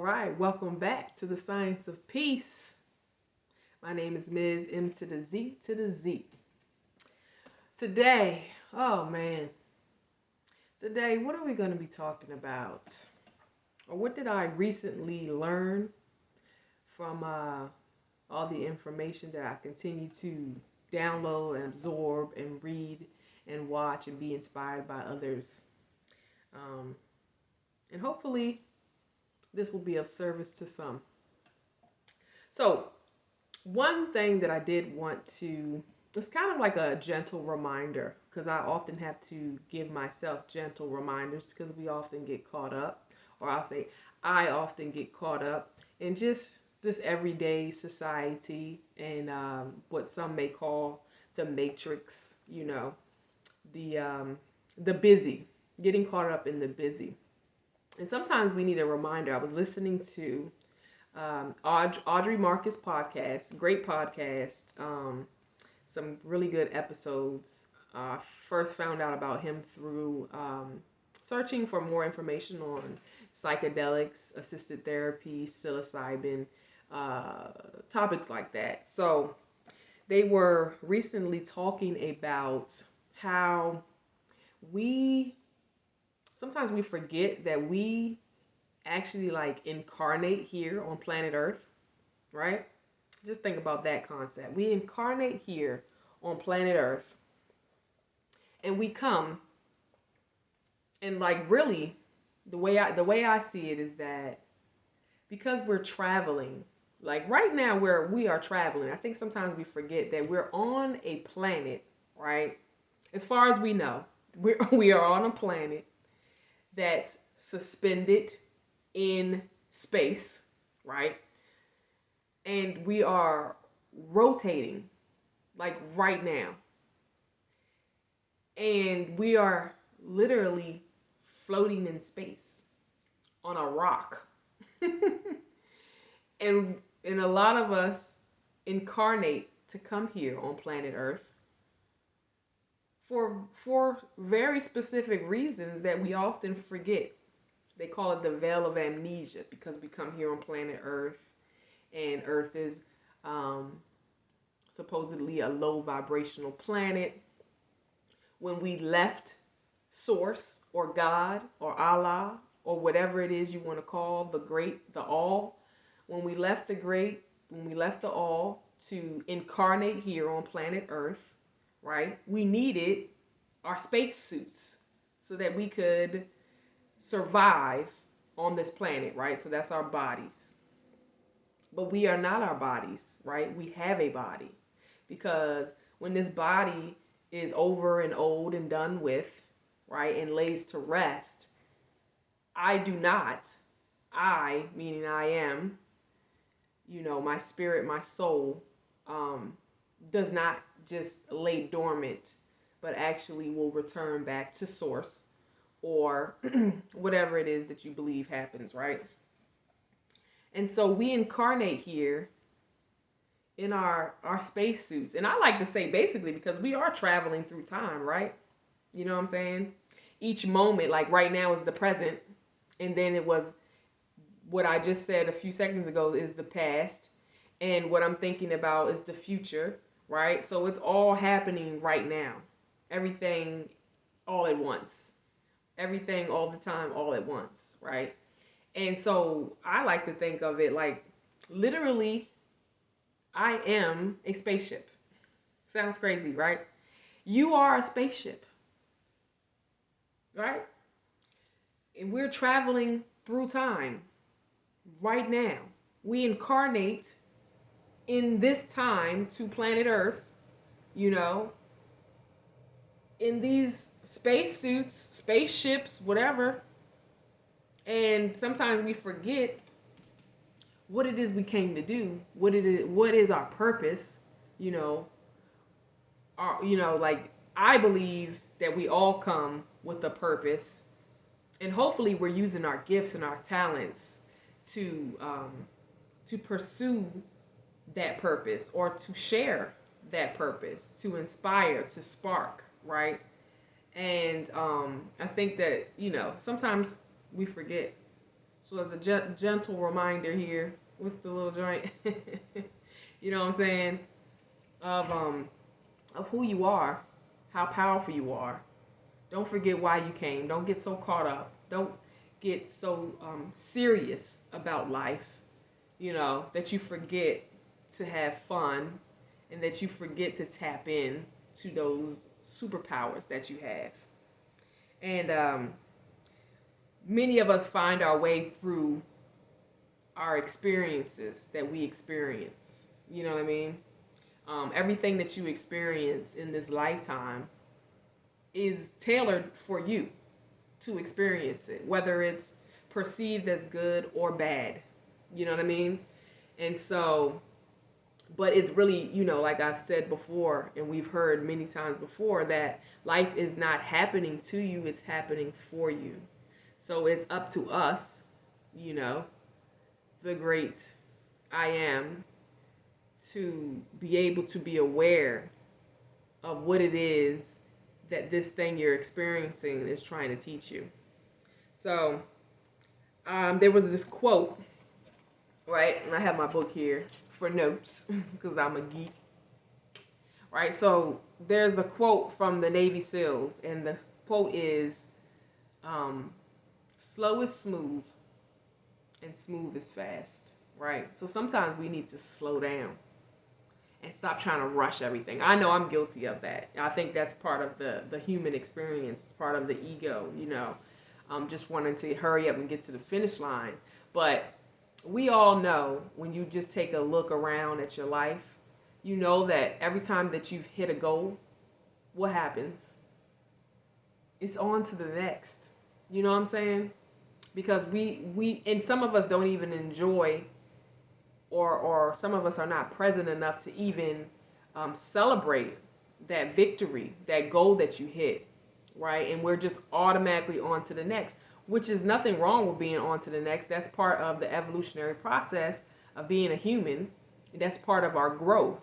right, welcome back to the Science of Peace. My name is Ms. M to the Z to the Z. Today, oh man, today what are we going to be talking about? Or what did I recently learn from all the information that I continue to download and absorb and read and watch and be inspired by others? And hopefully this will be of service to some. So, one thing that I did want to, it's kind of like a gentle reminder because I often have to give myself gentle reminders because we often get caught up, or I'll say I often get caught up in just this everyday society and what some may call the matrix, the busy, getting caught up in the busy. And sometimes we need a reminder. I was listening to Audrey Marcus podcast, great podcast, some really good episodes. First found out about him through searching for more information on psychedelics, assisted therapy, psilocybin, topics like that. So they were recently talking about how sometimes we forget that we actually incarnate here on planet Earth, right? Just think about that concept. We incarnate here on planet Earth and we come and really the way I see it is that because we're traveling, like right now where we are traveling, I think sometimes we forget that we're on a planet, right? As far as we know, we are on a planet that's suspended in space, right? And we are rotating like right now. And we are literally floating in space on a rock. and a lot of us incarnate to come here on planet Earth for very specific reasons that we often forget. They call it the veil of amnesia because we come here on planet Earth and Earth is supposedly a low vibrational planet. When we left Source or God or Allah or whatever it is you want to call the great, the all, when we left the great, when we left the all to incarnate here on planet Earth, right? We needed our space suits so that we could survive on this planet, right? So that's our bodies. But we are not our bodies, right? We have a body. Because when this body is over and old and done with, right, and lays to rest, I do not, I, meaning I am, my spirit, my soul, does not just lay dormant, but actually will return back to source or whatever it is that you believe happens, right? And so we incarnate here in our spacesuits. And I like to say basically because we are traveling through time, right? You know what I'm saying? Each moment, like right now is the present. And then it was what I just said a few seconds ago is the past. And what I'm thinking about is the future, right? So it's all happening right now. Everything all at once. Everything all the time, all at once, right? And so I like to think of it like literally, I am a spaceship. Sounds crazy, right? You are a spaceship, right? And we're traveling through time right now. We incarnate in this time to planet Earth, in these spacesuits, spaceships, whatever. And sometimes we forget what it is we came to do, what is our purpose, I believe that we all come with a purpose, and hopefully we're using our gifts and our talents to pursue that purpose or to share that purpose, to inspire, to spark, right? And I think that sometimes we forget So as a gentle reminder here, what's the little joint? You know what I'm saying? Of of who you are, how powerful you are. Don't forget why you came. Don't get so caught up. Don't get so serious about life, that you forget to have fun and that you forget to tap in to those superpowers that you have. And many of us find our way through our experiences that we experience. You know what I mean? Everything that you experience in this lifetime is tailored for you to experience it, whether it's perceived as good or bad. You know what I mean? And so, but it's really, like I've said before, and we've heard many times before, that life is not happening to you, it's happening for you. So it's up to us, the great I am, to be able to be aware of what it is that this thing you're experiencing is trying to teach you. So there was this quote, right? And I have my book here for notes because I'm a geek, right? So there's a quote from the Navy SEALs, and the quote is, slow is smooth and smooth is fast, right? So sometimes we need to slow down and stop trying to rush everything. I know I'm guilty of that. I think that's part of the human experience. It's part of the ego, just wanting to hurry up and get to the finish line. But we all know, when you just take a look around at your life, you know that every time that you've hit a goal, what happens? It's on to the next. You know what I'm saying? Because and some of us don't even enjoy, or some of us are not present enough to even celebrate that victory, that goal that you hit, right? And we're just automatically on to the next, which is nothing wrong with being on to the next. That's part of the evolutionary process of being a human. That's part of our growth.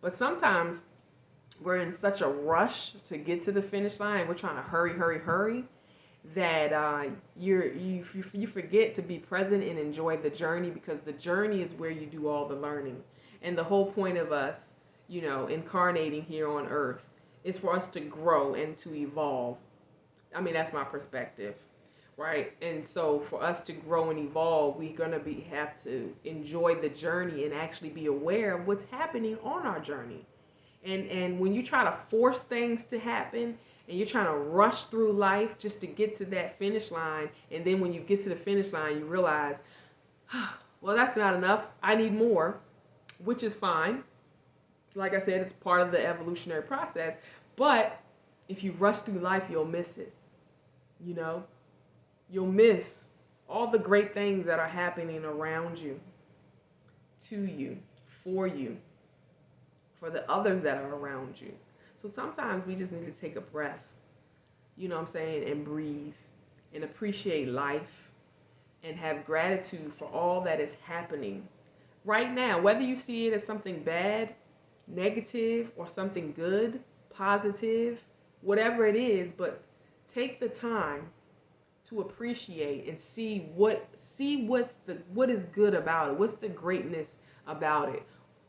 But sometimes we're in such a rush to get to the finish line. We're trying to hurry, that you forget to be present and enjoy the journey, because the journey is where you do all the learning. And the whole point of us, incarnating here on earth, is for us to grow and to evolve. I mean, that's my perspective, right? And so for us to grow and evolve, we're going to have to enjoy the journey and actually be aware of what's happening on our journey. And when you try to force things to happen, and you're trying to rush through life just to get to that finish line, and then when you get to the finish line, you realize, well, that's not enough. I need more, which is fine. Like I said, it's part of the evolutionary process. But if you rush through life, you'll miss it. You'll miss all the great things that are happening around you, to you, for the others that are around you. So sometimes we just need to take a breath, and breathe and appreciate life and have gratitude for all that is happening right now, whether you see it as something bad, negative, or something good, positive, whatever it is. But take the time to appreciate and see what is good about it. What's the greatness about it?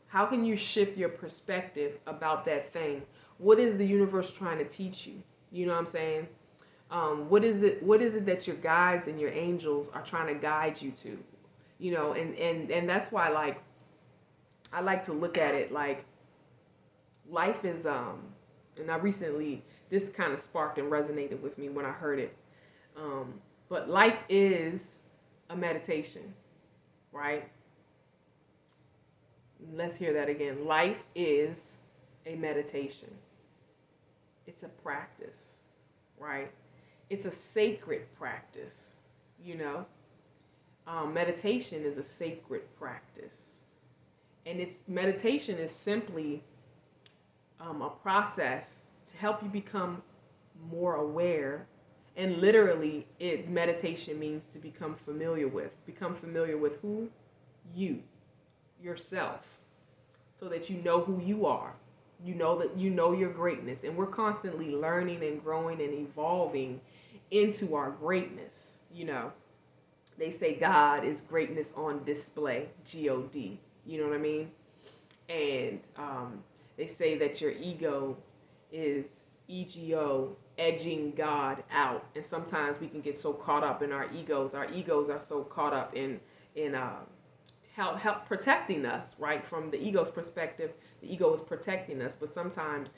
How can you shift your perspective about that thing? What is the universe trying to teach you? You know what I'm saying? What is it that your guides and your angels are trying to guide you to? And that's why, like, I like to look at it like life is, and I recently, this kind of sparked and resonated with me when I heard it. But life is a meditation, right? Let's hear that again. Life is a meditation. It's a practice, right? It's a sacred practice, Meditation is a sacred practice. And meditation is simply a process to help you become more aware. And literally, meditation means to become familiar with. Become familiar with who? You. Yourself. So that you know who you are. You know that you know your greatness. And we're constantly learning and growing and evolving into our greatness, They say God is greatness on display, God. You know what I mean? And they say that your ego is ego, edging God out. And sometimes we can get so caught up in our egos. Our egos are so caught up in help protecting us, right? From the ego's perspective, the ego is protecting us. But sometimes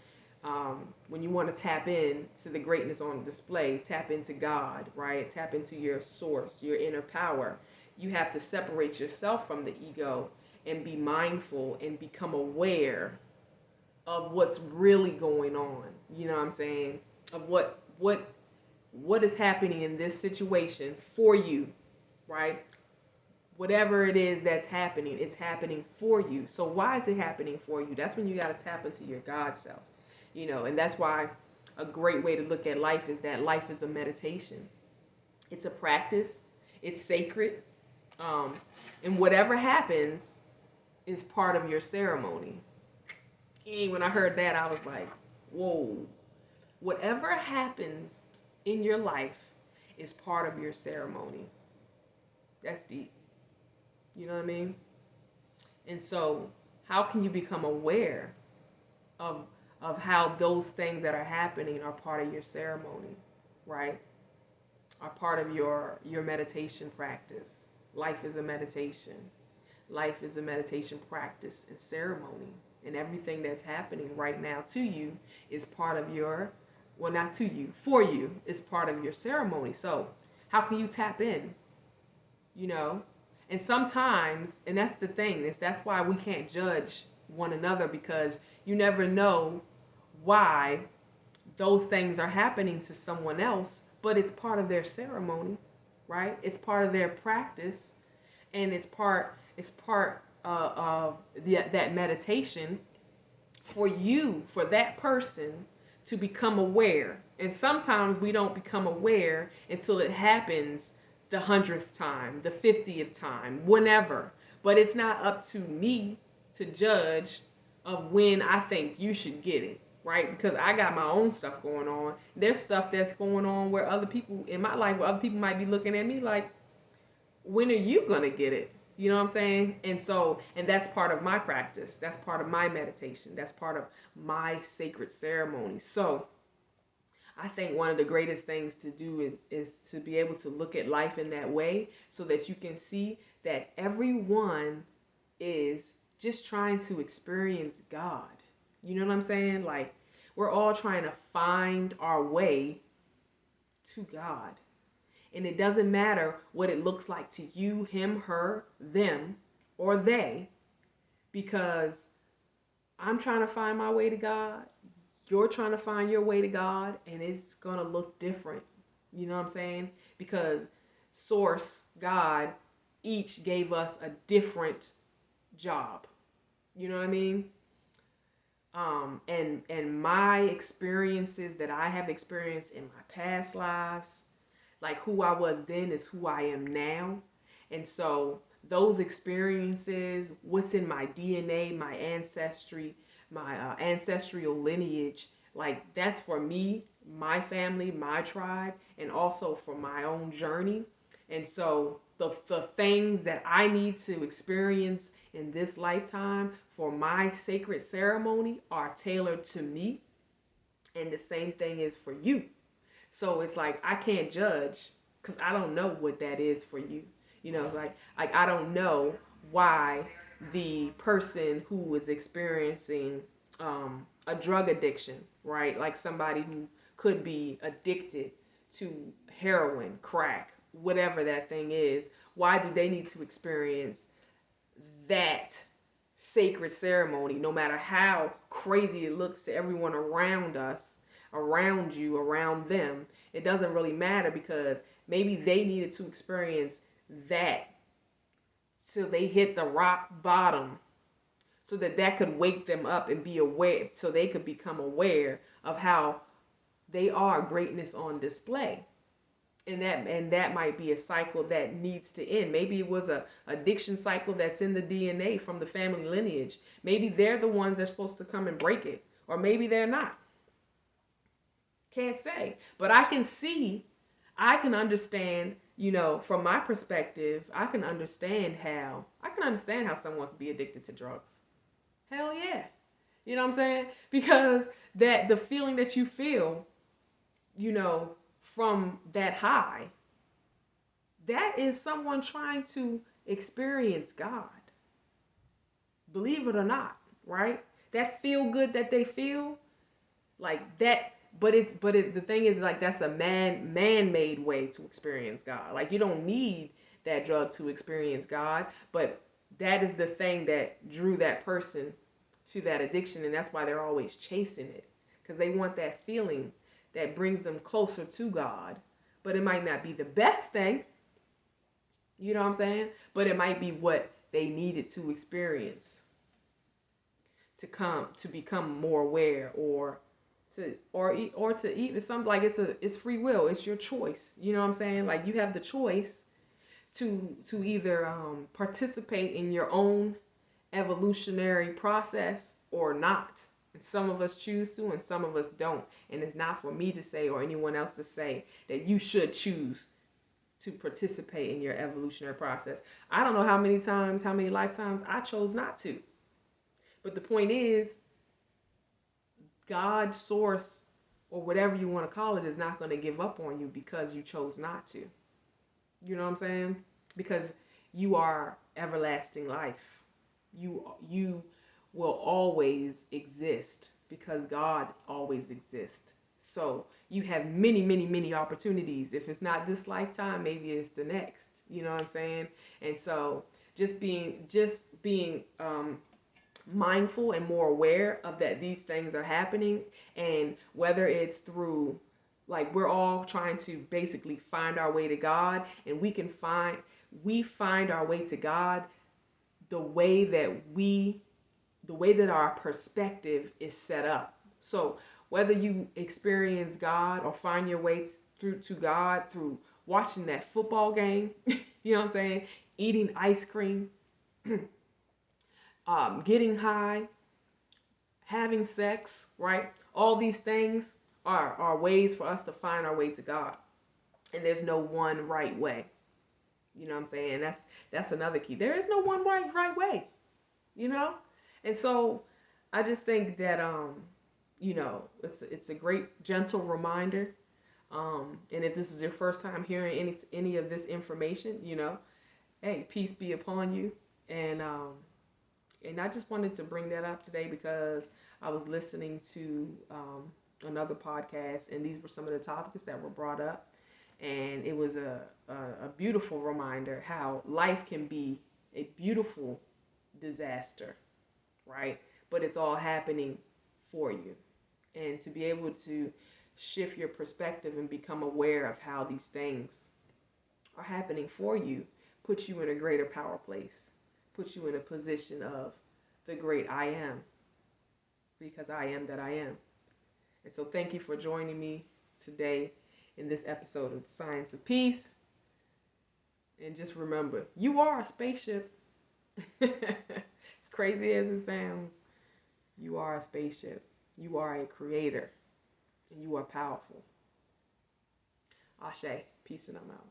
when you want to tap in to the greatness on display, tap into God, right? Tap into your source, your inner power. You have to separate yourself from the ego and be mindful and become aware of what's really going on. You know what I'm saying? Of what is happening in this situation for you, right? Whatever it is that's happening, it's happening for you. So why is it happening for you? That's when you got to tap into your God self. And that's why a great way to look at life is that life is a meditation. It's a practice. It's sacred. And whatever happens is part of your ceremony. And when I heard that, I was like, whoa. Whatever happens in your life is part of your ceremony. That's deep. You know what I mean? And so, how can you become aware of how those things that are happening are part of your ceremony, right? Are part of your meditation practice. Life is a meditation. Life is a meditation practice and ceremony. And everything that's happening right now to you is part of your, well, not to you, for you, is part of your ceremony. So, how can you tap in? And sometimes, and that's the thing, that's why we can't judge one another, because you never know why those things are happening to someone else, but it's part of their ceremony, right? It's part of their practice, and it's part of that meditation for you, for that person to become aware. And sometimes we don't become aware until it happens the 100th time, the 50th time, whenever. But it's not up to me to judge of when I think you should get it, right? Because I got my own stuff going on. There's stuff that's going on where other people in my life, where other people might be looking at me like, when are you going to get it? You know what I'm saying? And that's part of my practice. That's part of my meditation. That's part of my sacred ceremony. So I think one of the greatest things to do is to be able to look at life in that way, so that you can see that everyone is just trying to experience God. You know what I'm saying? Like, we're all trying to find our way to God. And it doesn't matter what it looks like to you, him, her, them, or they, because I'm trying to find my way to God. You're trying to find your way to God, and it's going to look different. You know what I'm saying? Because Source, God, each gave us a different job. You know what I mean? And my experiences that I have experienced in my past lives, like who I was then is who I am now. And so those experiences, what's in my DNA, my ancestry, my ancestral lineage, like that's for me, my family, my tribe, and also for my own journey. And so the things that I need to experience in this lifetime for my sacred ceremony are tailored to me. And the same thing is for you. So it's like, I can't judge because I don't know what that is for you. Like I don't know why the person who is experiencing a drug addiction, right? Like somebody who could be addicted to heroin, crack, whatever that thing is, why do they need to experience that sacred ceremony, no matter how crazy it looks to everyone around us, around you, around them? It doesn't really matter, because maybe they needed to experience that so they hit the rock bottom, so that could wake them up and be aware, so they could become aware of how they are greatness on display. And that might be a cycle that needs to end. Maybe it was a addiction cycle that's in the DNA from the family lineage. Maybe they're the ones that are supposed to come and break it, or maybe they're not. Can't say. But I can understand, from my perspective, I can understand how someone could be addicted to drugs. Hell yeah. You know what I'm saying? Because that the feeling that you feel, you know, from that high, that is someone trying to experience God. Believe it or not, right? That feel good that they feel, like that, the thing is, like, that's a man-made way to experience God. Like, you don't need that drug to experience God, but that is the thing that drew that person to that addiction, and that's why they're always chasing it, because they want that feeling that brings them closer to God. But it might not be the best thing, you know what I'm saying? But it might be what they needed to experience to become more aware, or to even something, like, it's free will. It's your choice. You know what I'm saying? Like, you have the choice to either participate in your own evolutionary process or not. And some of us choose to, and some of us don't. And it's not for me to say, or anyone else to say, that you should choose to participate in your evolutionary process. I don't know how many times, how many lifetimes I chose not to. But the point is, God, source, or whatever you want to call it, is not going to give up on you because you chose not to. You know what I'm saying? Because you are everlasting life. You will always exist because God always exists. So you have many, many, many opportunities. If it's not this lifetime, maybe it's the next. You know what I'm saying? And so just being mindful and more aware of that these things are happening, and whether it's through, like, we're all trying to basically find our way to God, and we find our way to God the way that our perspective is set up. So whether you experience God or find your way through to God through watching that football game, you know what I'm saying, eating ice cream, getting high, having sex, right? All these things are ways for us to find our way to God. And there's no one right way. You know what I'm saying? That's another key. There is no one right way, you know? And so I just think that it's a great gentle reminder. And if this is your first time hearing any of this information, hey, peace be upon you. And I just wanted to bring that up today because I was listening to another podcast, and these were some of the topics that were brought up. And it was a beautiful reminder how life can be a beautiful disaster, right? But it's all happening for you. And to be able to shift your perspective and become aware of how these things are happening for you puts you in a greater power place, puts you in a position of the great I am, because I am that I am. And so thank you for joining me today in this episode of Science of Peace. And just remember, you are a spaceship. As crazy as it sounds, you are a spaceship. You are a creator. And you are powerful. Ashe. Peace, and I'm out.